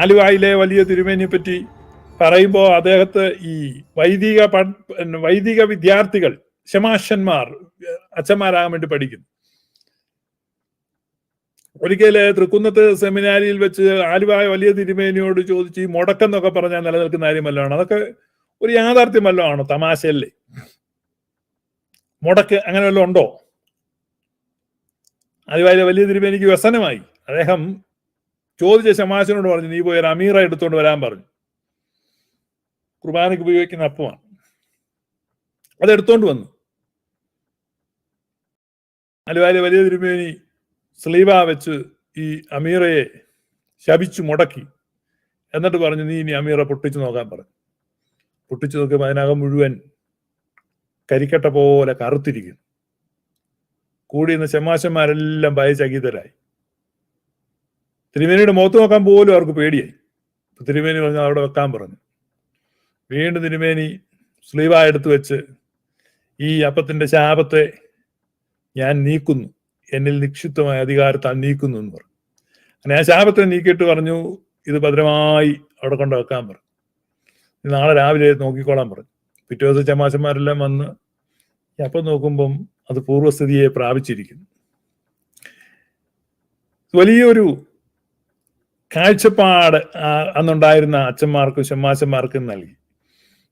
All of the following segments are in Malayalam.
ആലുവായിലെ വലിയ തിരുമേനിയെ പറ്റി പറയുമ്പോൾ അദ്ദേഹത്തെ ഈ വൈദിക വിദ്യാർത്ഥികൾ, ശമാശന്മാർ, അച്ഛന്മാരാകാൻ വേണ്ടി പഠിക്കുന്നു. ഒരിക്കല് തൃക്കുന്നത്ത് സെമിനാരിയിൽ വെച്ച് ആലുവായ വലിയ തിരുമേനിയോട് ചോദിച്ച് ഈ മുടക്കെന്നൊക്കെ പറഞ്ഞാൽ നിലനിൽക്കുന്ന കാര്യമല്ലാണ്, അതൊക്കെ ഒരു യാഥാർത്ഥ്യമല്ലോ, തമാശയല്ലേ? മുടക്ക് അങ്ങനെ വല്ലതും ഉണ്ടോ? ആലുവായ വലിയ തിരുമേനിക്ക് വ്യസനമായി. അദ്ദേഹം ചോദിച്ച ശമാശനോട് പറഞ്ഞു, നീ പോയി ഒരു അമീറ എടുത്തുകൊണ്ട് വരാൻ പറഞ്ഞു. കുർബാനയ്ക്ക് ഉപയോഗിക്കുന്ന അപ്പമാണ്. അതെടുത്തോണ്ട് വന്നു. ആലുവായ വലിയ തിരുമേനി സ്ലീവ വെച്ച് ഈ അമീറയെ ശപിച്ചു മുടക്കി. എന്നിട്ട് പറഞ്ഞു, നീ ഇനി അമീറ പൊട്ടിച്ചു നോക്കാൻ പറഞ്ഞു. പൊട്ടിച്ചു നോക്കിയപ്പോൾ അതിനകം മുഴുവൻ കരിക്കട്ട പോലെ കറുത്തിരിക്കുന്നു. കൂടിയിരുന്ന ശമാശന്മാരെല്ലാം ഭയചകിതരായി. തിരുമേനിയുടെ മുഖത്ത് നോക്കാൻ പോലും അവർക്ക് പേടിയായി. തിരുമേനി പറഞ്ഞു അവിടെ വെക്കാൻ പറഞ്ഞു. വീണ്ടും തിരുമേനി സ്ലീവ എടുത്തു വെച്ച്, ഈ അപ്പത്തിന്റെ ശാപത്തെ ഞാൻ നീക്കുന്നു, എന്നിൽ നിക്ഷിപ്തമായ അധികാരത്താൽ നീക്കുന്നു എന്ന് പറഞ്ഞു. അങ്ങനെ ആ ശാപത്തെ നീക്കിയിട്ട് പറഞ്ഞു, ഇത് ഭദ്രമായി അവിടെ കൊണ്ട് വെക്കാൻ പറഞ്ഞു. നാളെ രാവിലെ നോക്കിക്കോളാൻ പറഞ്ഞു. പിറ്റേ ദിവസം ചമാശന്മാരെല്ലാം വന്ന് അപ്പം നോക്കുമ്പം അത് പൂർവ്വസ്ഥിതിയെ പ്രാപിച്ചിരിക്കുന്നു. വലിയൊരു കാഴ്ചപ്പാട് അന്നുണ്ടായിരുന്ന അച്ഛന്മാർക്കും ശമാശന്മാർക്കും നൽകി.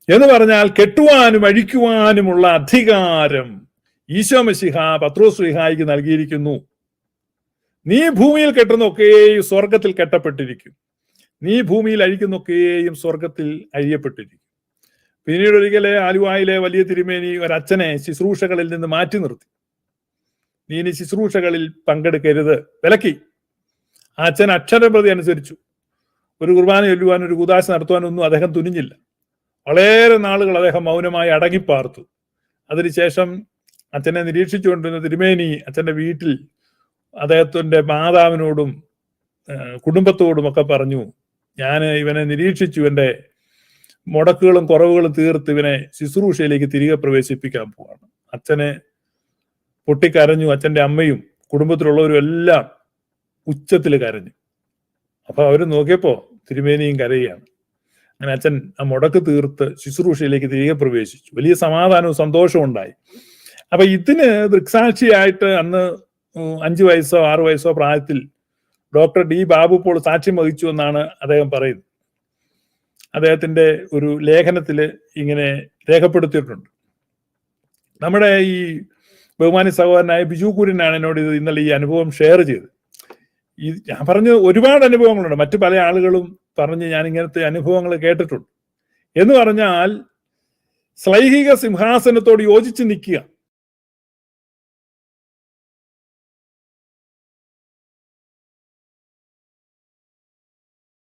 എന്ന് പറഞ്ഞാൽ കെട്ടുവാനും അഴിക്കുവാനുമുള്ള അധികാരം ഈശോ മിശിഹ പത്രോസ് ശ്ലീഹായിക്ക് നൽകിയിരിക്കുന്നു. നീ ഭൂമിയിൽ കെട്ടുന്നൊക്കെയും സ്വർഗത്തിൽ കെട്ടപ്പെട്ടിരിക്കും, നീ ഭൂമിയിൽ അഴിക്കുന്നൊക്കെയും സ്വർഗത്തിൽ അഴിയപ്പെട്ടിരിക്കും. പിന്നീട് ഒരിക്കലെ ആലുവായിലെ വലിയ തിരുമേനി ഒരച്ഛനെ ശുശ്രൂഷകളിൽ നിന്ന് മാറ്റി നിർത്തി. നീ ഇനി ശുശ്രൂഷകളിൽ പങ്കെടുക്കരുത്, വിലക്കി. ആ അച്ഛൻ അക്ഷരപ്രതി അനുസരിച്ചു. ഒരു കുർബാന ചൊല്ലുവാൻ, ഒരു കൂദാശ നടത്തുവാനൊന്നും അദ്ദേഹം തുനിഞ്ഞില്ല. വളരെ നാളുകൾ അദ്ദേഹം മൗനമായി അടങ്ങിപ്പാർത്തു. അതിനുശേഷം അച്ഛനെ നിരീക്ഷിച്ചുകൊണ്ടിരുന്ന തിരുമേനി അച്ഛൻ്റെ വീട്ടിൽ അദ്ദേഹത്തിൻ്റെ മാതാവിനോടും കുടുംബത്തോടും ഒക്കെ പറഞ്ഞു, ഞാൻ ഇവനെ നിരീക്ഷിച്ചു, ഇവന്റെ മുടക്കുകളും കുറവുകളും തീർത്ത് ഇവനെ ശുശ്രൂഷയിലേക്ക് തിരികെ പ്രവേശിപ്പിക്കാൻ പോവാണ്. അച്ഛനെ പൊട്ടിക്കരഞ്ഞു. അച്ഛൻ്റെ അമ്മയും കുടുംബത്തിലുള്ളവരും എല്ലാം ഉച്ചത്തിൽ കരഞ്ഞു. അപ്പൊ അവര് നോക്കിയപ്പോ തിരുമേനിയും കരയുകയാണ്. അങ്ങനെ അച്ഛൻ ആ മുടക്ക് തീർത്ത് ശുശ്രൂഷയിലേക്ക് തിരികെ പ്രവേശിച്ചു. വലിയ സമാധാനവും സന്തോഷവും ഉണ്ടായി. അപ്പൊ ഇതിന് ദൃക്സാക്ഷിയായിട്ട് അന്ന് 5 വയസ്സോ 6 വയസ്സോ പ്രായത്തിൽ ഡോക്ടർ ഡി ബാബു പോൾ സാക്ഷ്യം വഹിച്ചു എന്നാണ് അദ്ദേഹം പറയുന്നത്. അദ്ദേഹത്തിന്റെ ഒരു ലേഖനത്തില് ഇങ്ങനെ രേഖപ്പെടുത്തിയിട്ടുണ്ട്. നമ്മുടെ ഈ ബഹുമാനി സഹോദരനായ ബിജു കുര്യനാണ് എന്നോട് ഇത് ഇന്നലെ ഈ അനുഭവം ഷെയർ ചെയ്ത്. ഞാൻ പറഞ്ഞ ഒരുപാട് അനുഭവങ്ങളുണ്ട്, മറ്റു പല ആളുകളും പറഞ്ഞ് ഞാൻ ഇങ്ങനത്തെ അനുഭവങ്ങൾ കേട്ടിട്ടുണ്ട്. എന്ന് പറഞ്ഞാൽ ശ്ലൈഹിക സിംഹാസനത്തോട് യോജിച്ച് നിൽക്കുക.